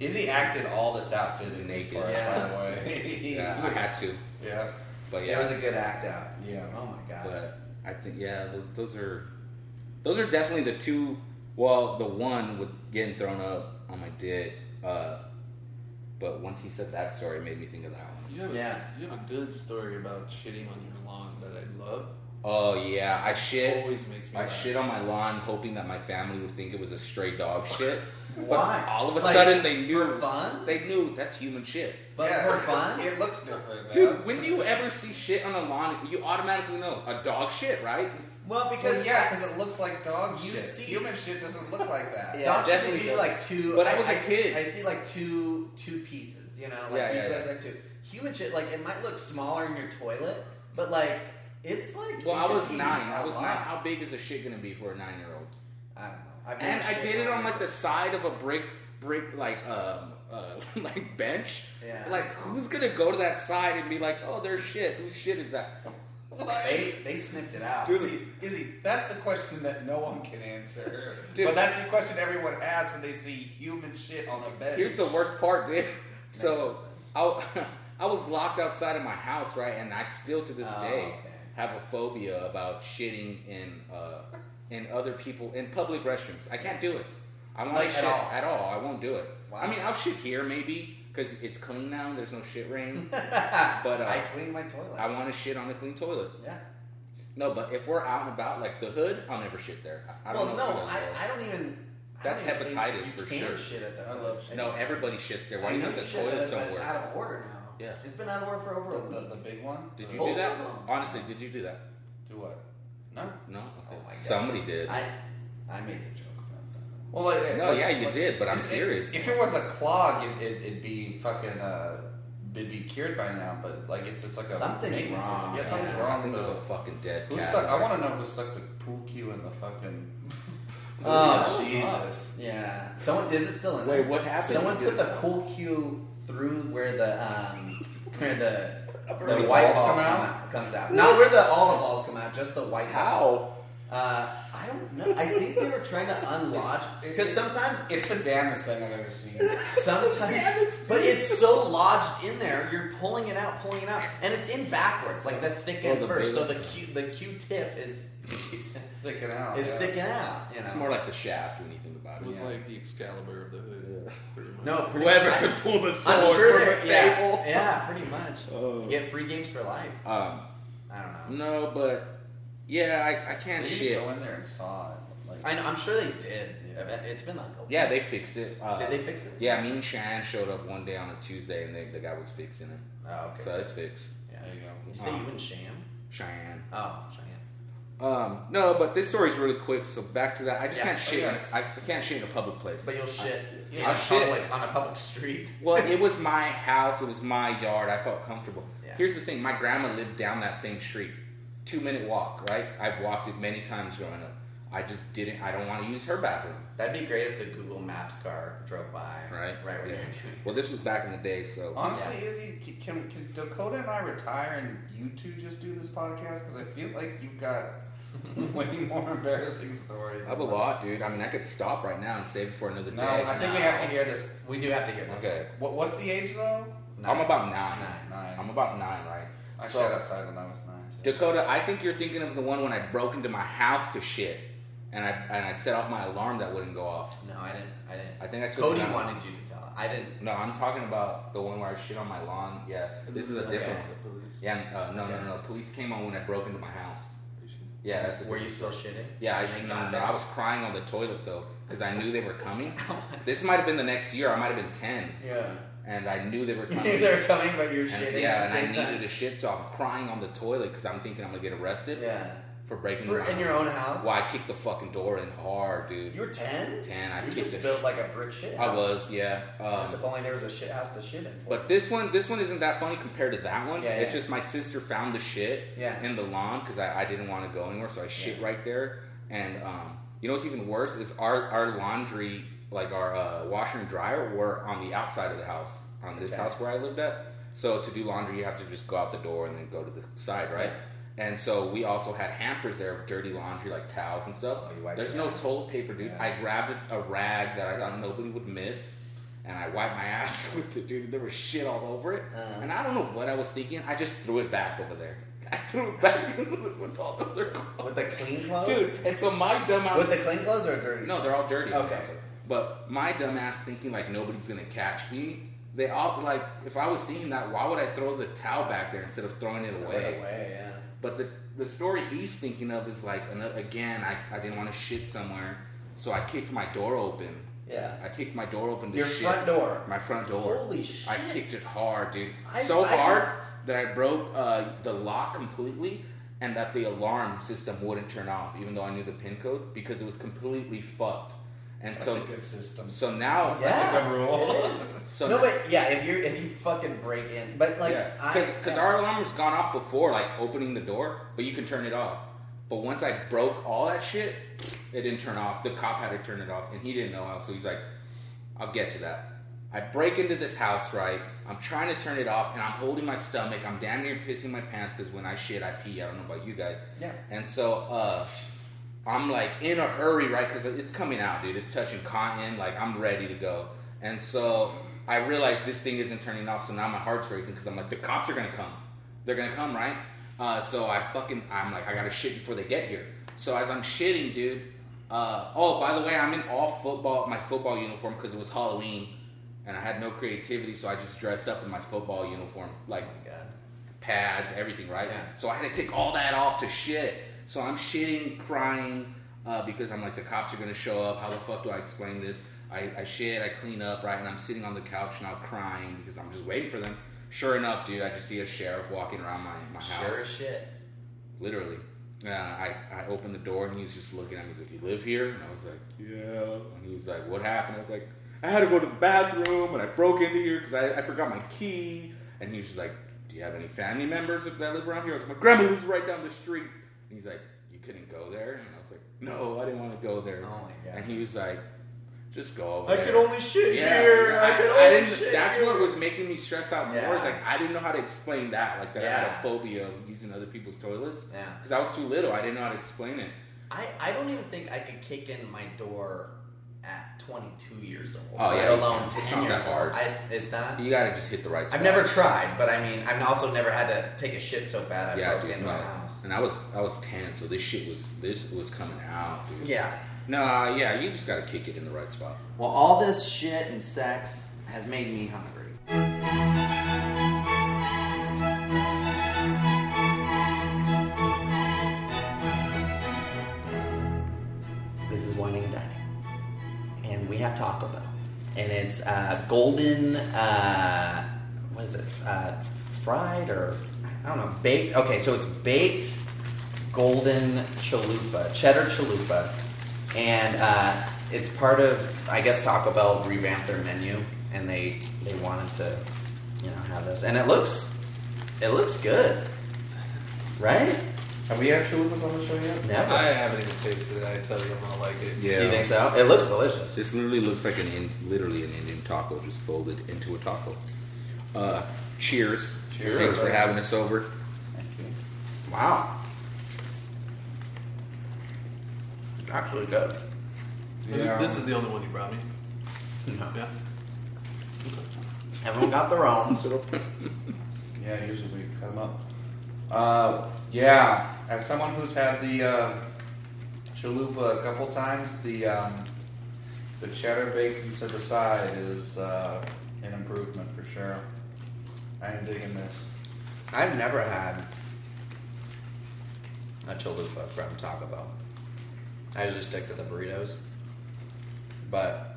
Izzy acted all this out physically naked, by the way. Yeah, I had to. Yeah. But yeah. It was a good act out. Yeah. Oh my God. But I think, those are definitely the two. Well, the one with getting thrown up on my dick. But once he said that story, it made me think of that one. You have a good story about shitting on your lawn that I love. Oh yeah, I shit. Always makes me laugh. Shit on my lawn, hoping that my family would think it was a stray dog shit. Why? But all of a sudden they knew. For fun? They knew that's human shit. But for fun? It looks different, man. Dude, when do you ever see shit on a lawn? You automatically know a dog shit, right? Well, because it looks like dog you shit. See, human shit doesn't look like that. Dog shit is usually like two. But I was a kid. I see like two pieces. You know, like usually there's like two. Human shit, like it might look smaller in your toilet, but like it's like. Well, I was 9. How big is a shit gonna be for a 9-year-old? I don't know. And I did it on like the side of a brick like like bench. Yeah. Like who's gonna go to that side and be like, oh, there's shit. Whose shit is that? They sniffed it out. Dude, see, Izzy, that's the question that no one can answer. Dude, but that's the question everyone asks when they see human shit on a bench. Here's the worst part, dude. So I was locked outside of my house, right? And I still to this day have a phobia about shitting in other people in public restrooms. I can't do it. I won't shit at all. I won't do it. Wow. I mean, I'll shit here maybe because it's clean now. There's no shit rain. But I clean my toilet. I want to shit on the clean toilet. Yeah. No, but if we're out and about, like the hood, I'll never shit there. I don't know. I don't even. That's hepatitis for sure. Shit at the hood. I love shit. No, everybody shits there. Why do you think the toilet's somewhere? It's out of order now. Yeah. It's been out of order for over a week. The big one? Did you do that? Honestly, did you do that? Do what? No. No? Okay. Oh my God. Somebody did. I made the joke about that. Well, no, yeah, you did, but I'm serious. If it was a clog, it'd be fucking, it'd be cured by now, but like it's like a something's wrong. Yeah, something's wrong with the fucking dead cat. I want to know who stuck the pool cue in the fucking. Oh Jesus! Yeah. Someone is it still in there? Wait, what happened? Someone put the pool cue through where the the white balls ball come out? comes out. Not where all the balls come out, just the white ball. How? I don't know. I think they were trying to unlodge because sometimes It's the damnest thing I've ever seen. sometimes, but it's so lodged in there. You're pulling it out, and it's in backwards, like the thick end the first. So bigger- the Q-tip is Sticking out. is sticking out. You know, It's more like the shaft when you think about It it. was like the Excalibur of the hood. Yeah. Pretty much. no, pretty Whoever much. could pull the sword I'm sure from they're the table. yeah, pretty much. Oh. You get free games for life. I don't know. No, but yeah, I can't They shit. didn't go in there and saw it. Like, I know, I'm sure they did. It's been like a Yeah, they fixed it. Did they fix it? Yeah, me and Shan showed up one day on a Tuesday, and the guy was fixing it. Oh, okay. So it's fixed. Yeah. there you go. You say you and Sham? Cheyenne. Oh, Cheyenne. No, but this story's really quick. So back to that. I just Yeah. can't shit. yeah. I can't shit in a public place. But you'll shit I'll shit. on a public street. Well, it was my house. It was my yard. I felt comfortable. Yeah. Here's the thing. My grandma lived down that same street. 2-minute walk, right? I've walked it many times growing up. I just didn't. I don't want to use her bathroom. That'd be great if the Google Maps car drove by. Right. Right where Yeah. you're doing. Well, this was back in the day, so. Honestly, Izzy, can Dacoda and I retire and you two just do this podcast? Because I feel like you've got way more embarrassing stories. I have a lot, dude. I mean, I could stop right now and save it for another No, day. I think we have to hear this. We do have to hear this. Okay. What's the age though? I'm about 9. 9. I'm about 9, right? I So- shot outside when I was 9. too. Dakota, I think you're thinking of the one when I broke into my house to shit, and I set off my alarm that wouldn't go off. No, I didn't. I think I took Cody it out. wanted you to tell it. I didn't. No, I'm talking about the one where I shit on my lawn. Yeah, this is a Okay. different one. Yeah, no. Police came on when I broke into my house. Yeah, that's a Were you different still story. shitting? Yeah, When they got no, there? I was crying on the toilet though, because I knew they were coming. This might have been the next year. I might have been 10, Yeah. and I knew they were You coming. knew they were coming, but you're And, shitting. yeah, at and the I same needed time. a shit, so I'm crying on the toilet because I'm thinking I'm gonna get arrested. Yeah. For breaking For my in your own house. Well, I kicked the fucking door in hard, dude. You were 10. 10. I You kicked just the built like a brick shit house. I was, yeah. If only there was a shit house to shit in. For But this one isn't that funny compared to that one. Yeah, It's yeah. just my sister found the shit Yeah. in the lawn because I didn't want to go anywhere, so I shit Yeah. right there. And you know what's even worse is our laundry, like our washer and dryer, were on the outside of the house, on this Okay. house where I lived at. So to do laundry, you have to just go out the door and then go to the side, right? And so we also had hampers there of dirty laundry, like towels and stuff. Oh, you wiped There's your no ass. toilet paper, dude. Yeah. I grabbed a rag that I thought nobody would miss, and I wiped my ass with it, dude. There was shit all over it. And I don't know what I was thinking. I just threw it back over there. I threw it back with all the other clothes. With the clean clothes? Dude, and so my dumb ass... Was the clean clothes or dirty? No, they're all dirty. Okay. But my dumb ass thinking like nobody's gonna catch me. They all like, if I was thinking that, why would I throw the towel back there instead of throwing it Throw away? it away, yeah. But the story he's thinking of is like, again, I didn't want to shit somewhere, so I kicked my door open. Yeah. I kicked my door open to Your shit. front door. My front door. Holy shit. I kicked it hard, dude. I hard that I broke the lock completely, and that the alarm system wouldn't turn off, even though I knew the PIN code, because it was completely fucked. And That's so, a good system. so now, Yeah. That's a good rule. It is. So no, now- but yeah, if you fucking break in, but like because our alarm was gone off before, like opening the door, but you can turn it off. But once I broke all that shit, it didn't turn off. The cop had to turn it off, and he didn't know how, so he's like, I'll get to that. I break into this house, right? I'm trying to turn it off, and I'm holding my stomach. I'm damn near pissing my pants because when I shit, I pee. I don't know about you guys. Yeah. And so I'm like in a hurry, right? Because it's coming out, dude. It's touching cotton. Like I'm ready to go. And so I realize this thing isn't turning off. So now my heart's racing because I'm like, the cops are gonna come. They're gonna come, right? So I'm like, I gotta shit before they get here. So as I'm shitting, dude. Oh, by the way, I'm in my football uniform because it was Halloween, and I had no creativity, so I just dressed up in my football uniform, like pads, everything, right? Yeah. So I had to take all that off to shit. So I'm shitting, crying, because I'm like, the cops are gonna show up. How the fuck do I explain this? I shit, I clean up, right? And I'm sitting on the couch now crying because I'm just waiting for them. Sure enough, dude, I just see a sheriff walking around my house. Sure as shit. Literally. I opened the door and he was just looking at me. He's like, you live here? And I was like, yeah. And he was like, what happened? I was like, I had to go to the bathroom and I broke into here because I forgot my key. And he was just like, do you have any family members that live around here? I was like, my grandma lives right down the street. And he's like, you couldn't go there? And I was like, no, I didn't want to go there. Oh my God. And he was like, Just go over I there. could only shit Yeah, here. yeah, I could I only didn't. shit That's here. what was making me stress out more. Yeah. Is like I didn't know how to explain that. Like that I had Yeah. a phobia of using other people's toilets. Yeah. Because I was too little. I didn't know how to explain it. I don't even think I could kick in my door at 22 years old. Oh, yeah, Let you alone can't. 10 It's not years that hard. old. It's not. You gotta just hit the right spot. I've never tried, but I mean, I've also never had to take a shit so bad I Yeah, broke dude, into no. my house. And I was 10, so this was coming out, dude. Yeah. No, yeah, you just gotta kick it in the right spot. Well, all this shit and sex has made me hungry. This is Whining and Dining, and we have Taco Bell, and it's golden. What is it? Fried or I don't know, baked. Okay, so it's baked golden chalupa, cheddar chalupa, and it's part of, I guess, Taco Bell revamped their menu, and they wanted to, have this, and it looks good, right? Have we had chalupas on the show yet? Never. I haven't even tasted it. I tell you, I'm gonna like it. Yeah. Do you think so? It looks delicious. This literally looks like literally an Indian taco just folded into a taco. Cheers. Cheers. Thanks for having us over. Thank you. Wow. It's actually good. Yeah. This is the only one you brought me. No. Yeah. Everyone got their own. Yeah, usually we cut them up. Yeah, as someone who's had the chalupa a couple times, the cheddar baked into the side is an improvement for sure. I am digging this. I've never had a chalupa from Taco Bell. I usually stick to the burritos. But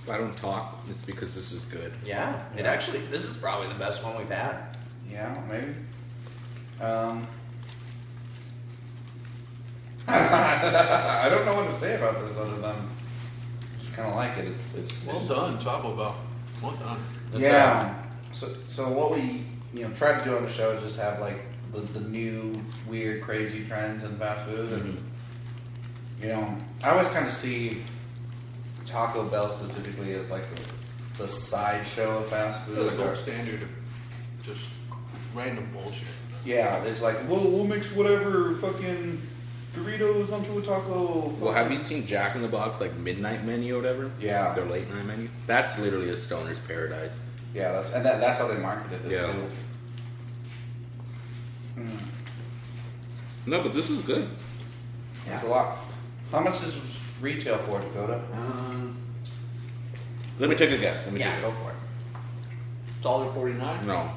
If I don't talk, it's because this is good. yeah, this is probably the best one we've had. Yeah, maybe. I don't know what to say about this other than just kind of like it. It's Well done, Taco Bell. Well done. Yeah. So what we tried to do on the show is just have like the new weird crazy trends in fast food, and I always kind of see Taco Bell specifically as like the sideshow of fast food. It's a gold standard of just random bullshit. Yeah, it's like we'll mix whatever fucking Doritos onto a taco. Well, have you seen Jack in the Box like midnight menu or whatever? Yeah. Their late night menu. That's literally a stoner's paradise. Yeah, that's how they marketed it Yeah. too. No, but this is good. There's a lot. How much is retail for Dacoda? Let me take a guess. Yeah, go for it. $1.49. No.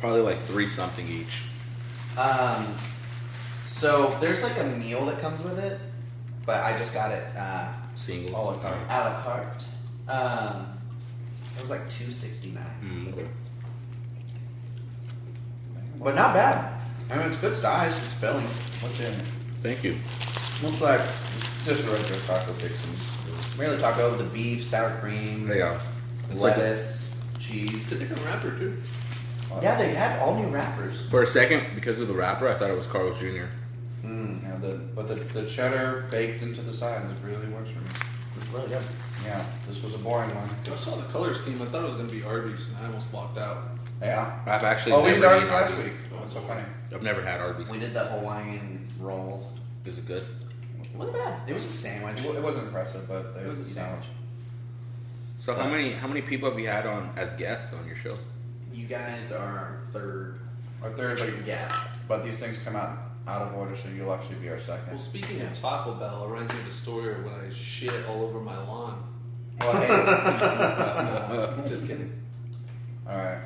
Probably like 3 something each. So there's like a meal that comes with it, but I just got it Singles. A la carte. a la carte. It was like $2.69, Okay. but not bad. I mean, it's good size. It's filling. What's in it? Thank you. Looks like just a regular taco fixings. Really taco, the beef, sour cream, Yeah. It's like lettuce, cheese. It's a different wrapper too. Yeah, they had all new wrappers. For a second, because of the wrapper, I thought it was Carl's Jr. But the cheddar baked into the side, it really works for me. It's really good. Yeah, this was a boring one. I saw the color scheme. I thought it was gonna be Arby's, and I almost walked out. Yeah. I've actually Oh, we never did ours eaten last Arby's. week. That's so funny. I've never had Arby's. We did the Hawaiian rolls. Is it good? It wasn't bad. It was a sandwich. It wasn't impressive, but It was a sandwich. So how many people have you had on as guests on your show? You guys are third Our third, guest. but these things come out of order, so you'll actually be our second. Well, speaking of Taco Bell, it reminds me of the story of when I shit all over my lawn. Well, hey. No, just kidding. All right.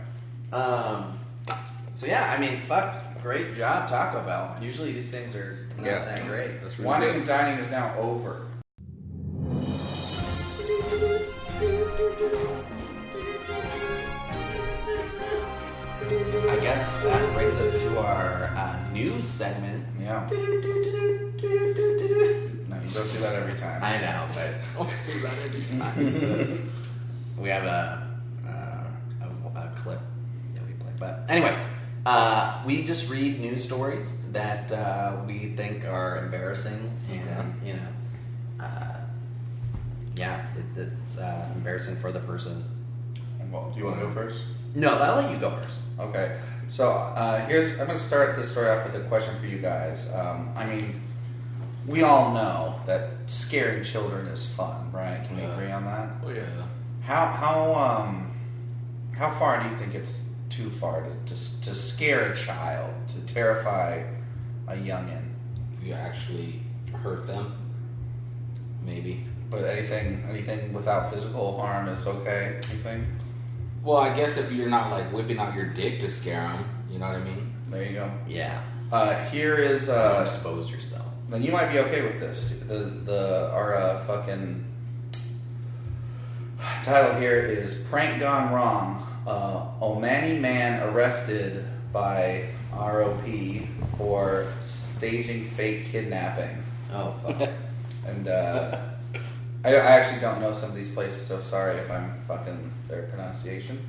So yeah, I mean, fuck, great job, Taco Bell. Usually these things are not that great. That's really Whining good. and dining is now over. I guess that brings us to our news segment. Yeah. No, you don't do that every time. I know, but Oh, do that every time. we have a clip that we play. But anyway, we just read news stories that we think are embarrassing and yeah, it's embarrassing for the person. Well, do you want to go first? No, I'll let you go first. Okay. So I'm going to start this story off with a question for you guys. I mean, we all know that scaring children is fun, right? Can we agree on that? Oh yeah. How far do you think it's too far to scare a child, to terrify a youngin? If you actually hurt them, maybe. But anything without physical harm is okay, you think? Well, I guess if you're not like whipping out your dick to scare them, you know what I mean? There you go. Yeah. Here is Don't expose yourself. then you might be okay with this. Our fucking title here is Prank Gone Wrong. Omani man arrested by ROP for staging fake kidnapping. Oh, fuck. And I actually don't know some of these places, so sorry if I'm fucking their pronunciation.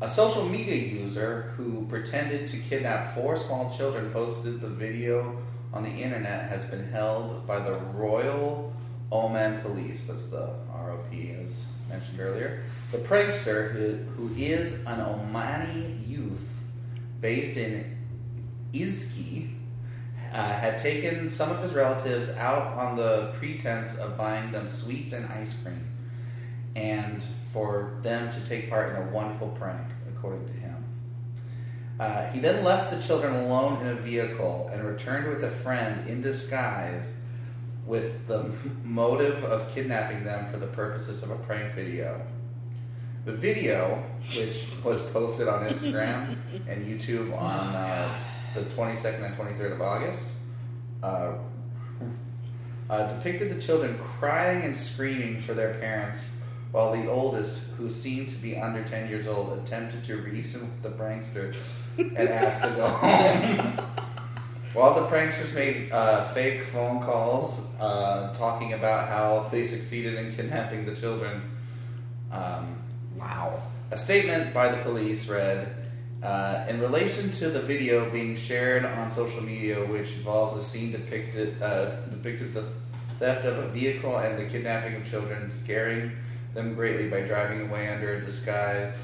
A social media user who pretended to kidnap 4 small children posted the video on the internet has been held by the Royal Oman Police. That's the ROP, as mentioned earlier. The prankster, who is an Omani youth based in Izzy, had taken some of his relatives out on the pretense of buying them sweets and ice cream, and for them to take part in a wonderful prank, according to him. He then left the children alone in a vehicle and returned with a friend in disguise with the motive of kidnapping them for the purposes of a prank video. The video, which was posted on Instagram and YouTube on the 22nd and 23rd of August, depicted the children crying and screaming for their parents, while the oldest, who seemed to be under 10 years old, attempted to reason with the prankster and asked to go home. While the pranksters made fake phone calls talking about how they succeeded in kidnapping the children. Wow. A statement by the police read, in relation to the video being shared on social media, which involves a scene depicted the theft of a vehicle and the kidnapping of children, scaring them greatly by driving away under a disguise.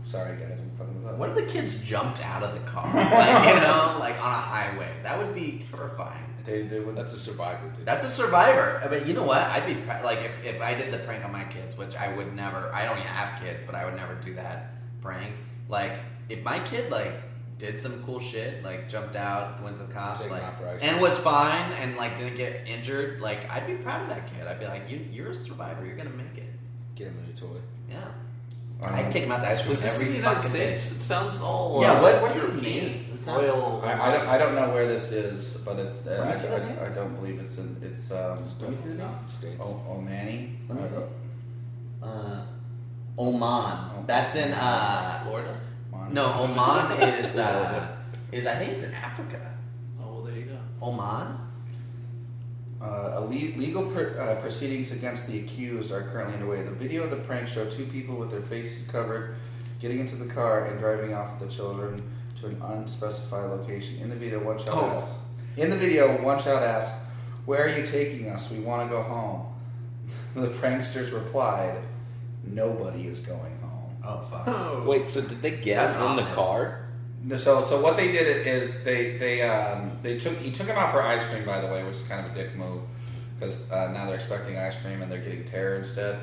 Sorry guys, I'm fucking this up. What if the kids jumped out of the car, like, you know, like on a highway? That would be terrifying. They would. That's a survivor, dude. That's a survivor. I mean, you know what? I'd be like, if I did the prank on my kids, which I would never. I don't even have kids, but I would never do that prank. Like, if my kid like did some cool shit, like jumped out, went to the cops, like, and was fine, and like didn't get injured, like I'd be proud of that kid. I'd be like, you're a survivor. You're gonna make it. Get him a new toy. Yeah. I'd take him out to ice cream Was this in every the United fucking day. States? It sounds all Yeah, what does European. it mean? Oil. I don't know where this is, but it's. Let me see that I don't believe it's in. It's Let me see the name. States. Omani. Let me see. Oman. That's in Florida? No, Oman is I think it's in Africa. Oh, well, there you go. Oman? Legal proceedings against the accused are currently underway. The video of the prank showed 2 people with their faces covered getting into the car and driving off with the children to an unspecified location. In the video, one child asked, "Where are you taking us? We want to go home." The pranksters replied, "Nobody is going home." Oh fuck. Oh. Wait, so did they get That's him in the ominous. car? So what they did is he took him out for ice cream, by the way, which is kind of a dick move because now they're expecting ice cream and they're getting terror instead.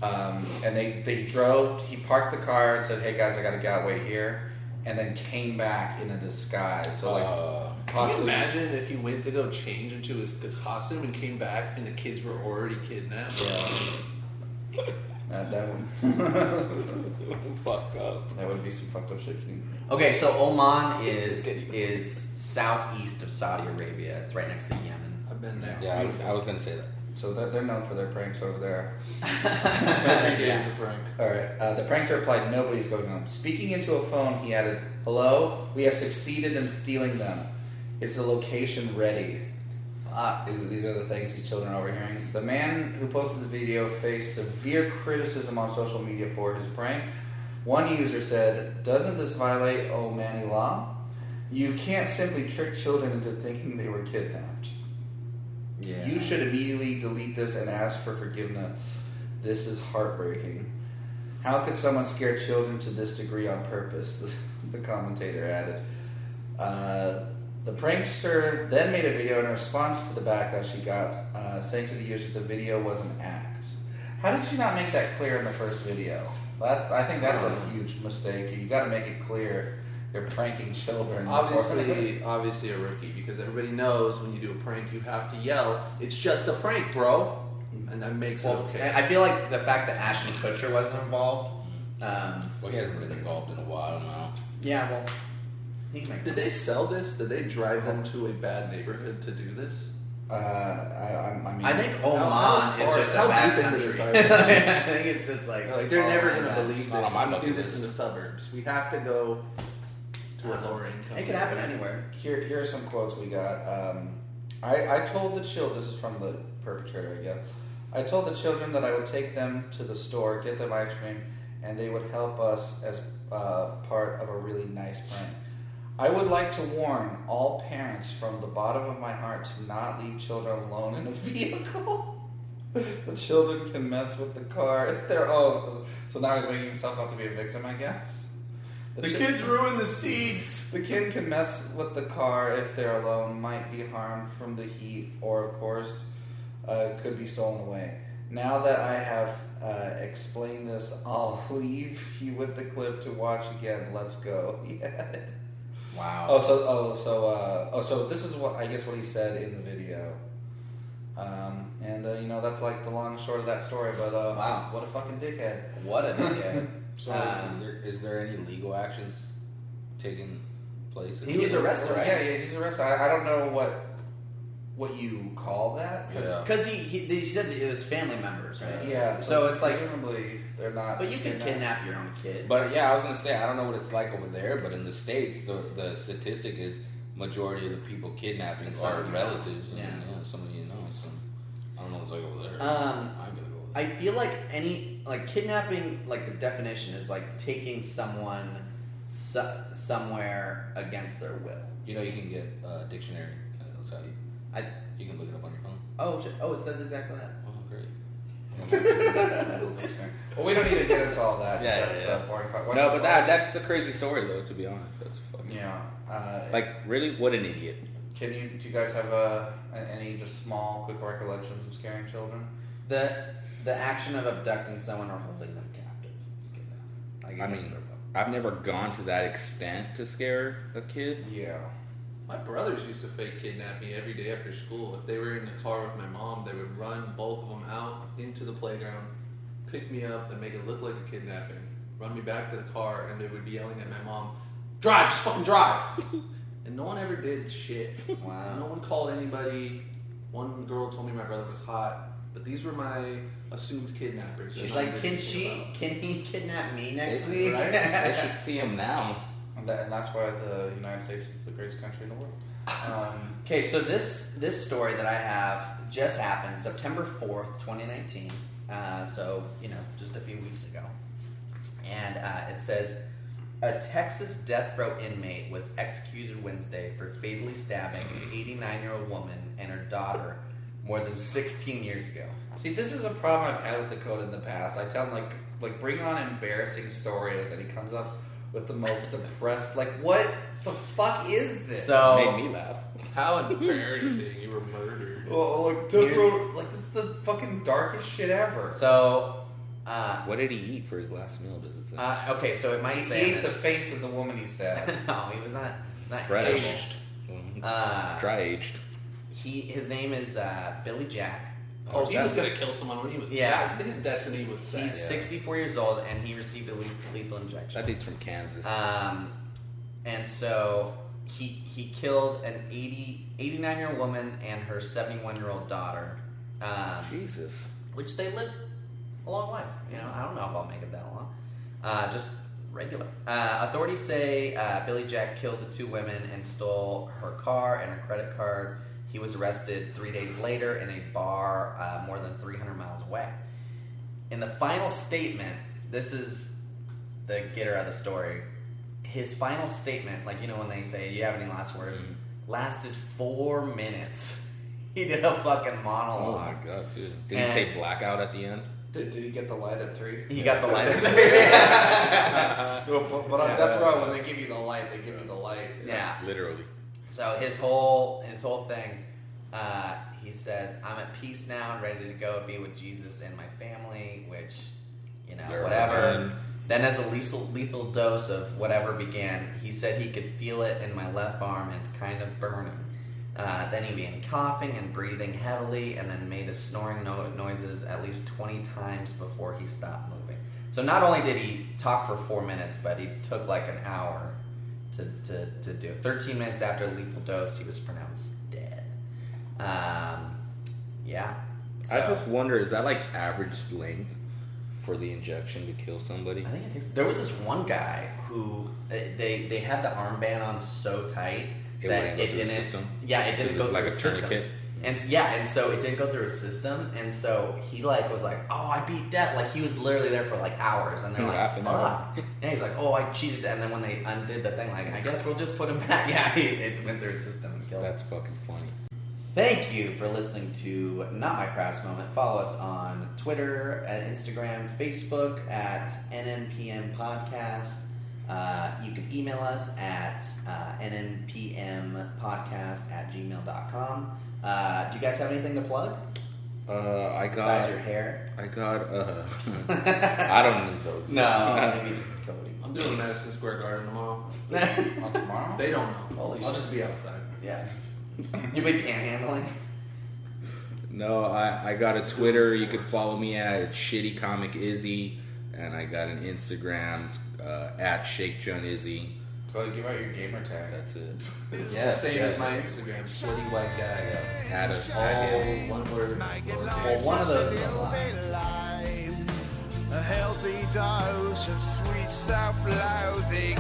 And he parked the car and said, "Hey guys, I gotta get out, wait here," and then came back in a disguise. So like Can you imagine if he went to go change into his costume and came back and the kids were already kidnapped? Yeah. That would Fuck up. that would be some fucked up shit. Okay, so Oman is southeast of Saudi Arabia. It's right next to Yemen. I've been there. Yeah, I was gonna say that. So they're known for their pranks over there. Every day is a prank. All right. The prankster replied, "Nobody's going home." Speaking into a phone, he added, "Hello, we have succeeded in stealing them. Is the location ready?" These are the things these children are overhearing. The man who posted the video faced severe criticism on social media for his prank. One user said, "Doesn't this violate Omani law? You can't simply trick children into thinking they were kidnapped." Yeah. You should immediately delete this and ask for forgiveness. This is heartbreaking. How could someone scare children to this degree on purpose? The commentator added. The prankster then made a video in response to the backlash she got, saying to the users the video was an act. How did she not make that clear in the first video? I think that's a huge mistake. You got to make it clear you're pranking children. Obviously a rookie, because everybody knows when you do a prank, you have to yell, "It's just a prank, bro," and that makes it okay. I feel like the fact that Ashton Kutcher wasn't involved. Well, he hasn't been involved in a while now. Yeah, well, he can make. Did they sell this? Did they drive them to a bad neighborhood to do this? I think Oman is just a bad country. I think it's just like they're never gonna believe Not this. on my We do bucket this in the list. suburbs. We have to go to a lower income. It could happen anywhere. Here are some quotes we got. I told the children, this is from the perpetrator, I guess. I told the children that I would take them to the store, get them ice cream, and they would help us as part of a really nice prank. I would like to warn all parents from the bottom of my heart to not leave children alone in a vehicle. The children can mess with the car if they're so now he's making himself out to be a victim, I guess. The kids ruin the seats. The kid can mess with the car if they're alone, might be harmed from the heat, or of course, could be stolen away. Now that I have explained this, I'll leave you with the clip to watch again. Let's go. Yeah. Wow. So this is what he said in the video. That's like the long and short of that story. But wow, what a fucking dickhead. What a dickhead. So is there any legal actions taking place? He was arrested, right? Yeah, he's arrested. I don't know what you call that. Because he said that it was family members, right? Yeah. So it's like presumably they're not. But you can kidnap your own kid. But yeah, I was gonna say I don't know what it's like over there, but in the States, the statistic is majority of the people kidnapping are relatives. Yeah. And, somebody you know. So I don't know what it's like over there. I'm gonna go with I feel like kidnapping, like the definition is like taking someone somewhere against their will. You can get a dictionary. It'll tell you. You can look it up on your phone. Oh, it says exactly that. Oh, great. Well, we don't need to get into all that. Yeah, That's boring. No, but that's a crazy story though. To be honest, that's fucking. Yeah. Really, what an idiot. Do you guys have any just small, quick recollections of scaring children? The action of abducting someone or holding them captive. I mean, I've never gone to that extent to scare a kid. Yeah. My brothers used to fake kidnap me every day after school. If they were in the car with my mom, they would run both of them out into the playground, pick me up, and make it look like a kidnapping. Run me back to the car, and they would be yelling at my mom, "Drive, just fucking drive!" And no one ever did shit. Wow. No one called anybody. One girl told me my brother was hot, but these were my assumed kidnappers. She's like, can he kidnap me next week? Right? I should see him now. And that's why the United States is the greatest country in the world. Okay, so this story that I have just happened September 4th, 2019. So, just a few weeks ago. And it says, a Texas death row inmate was executed Wednesday for fatally stabbing an 89-year-old woman and her daughter more than 16 years ago. See, this is a problem I've had with Dacoda in the past. I tell him, like bring on embarrassing stories, and he comes up with the most depressed, what the fuck is this? So, Made me laugh. How embarrassing! You were murdered. Death row, this is the fucking darkest shit ever. So, What did he eat for his last meal? Does it say? okay, so it might He say ate the face of the woman he stabbed. No, he was not Fresh. aged. Dry aged. His name is Billy Jack. Oh, he was gonna kill someone when he was. Yeah. His destiny was set. He's 64 years old and he received a lethal injection. That dude's from Kansas. And so he killed an 89-year-old woman and her 71-year-old daughter. Jesus. Which they lived a long life. I don't know if I'll make it that long. Just regular. Authorities say Billy Jack killed the two women and stole her car and her credit card. He was arrested 3 days later in a bar more than 300 miles away. In the final statement, this is the getter of the story. His final statement, when they say, "Do you have any last words?" lasted 4 minutes. He did a fucking Oh monologue. my god, dude. Did he say blackout at the end? Did he get the light at 3? He got the light at But on death row, when they give you the light, they give you the light. Yeah. Literally. So his whole thing, he says, I'm at peace now and ready to go be with Jesus and my family, which, you know, They're whatever. fine. Then as a lethal dose of whatever began, he said he could feel it in my left arm and it's kind of burning. Then he began coughing and breathing heavily and then made his snoring noises at least 20 times before he stopped moving. So not only did he talk for 4 minutes, but he took like an hour to do it. 13 minutes after the lethal dose, he was pronounced dead. Yeah. So, I just wonder, is that like average length for the injection to kill somebody? I think it takes. There was this one guy who they had the armband on so tight that it didn't. Yeah, it didn't go through like his a system. tourniquet. And so it didn't go through his system, and so he like was like, oh, I beat death. Like he was literally there for like hours, and they're like, Laughing at fuck. And he's like, oh, I cheated, and then when they undid the thing, like I guess we'll just put him back. Yeah, it went through his system and killed him. That's fucking funny. Thank you for listening to Not My Proudest Moment. Follow us on Twitter, at Instagram, Facebook at NMPM Podcast. You can email us at nmpmpodcast@gmail.com. Do you guys have anything to plug? Besides your hair? I don't need those. No, maybe Cody. I'm doing Madison Square Garden tomorrow. On tomorrow? They don't know. Holy I'll shit. just be outside. Yeah. You be panhandling? No, I got a Twitter. You could follow me at Shitty Comic Izzy, and I got an Instagram at ShakeJohnIzzy. Cody, give out your gamer tag. That's it. It's Yeah, the same yeah. as my Instagram. Shitty white guy. Add a All one word. Well, one of those is a lie. A healthy dose of sweet self-loathing.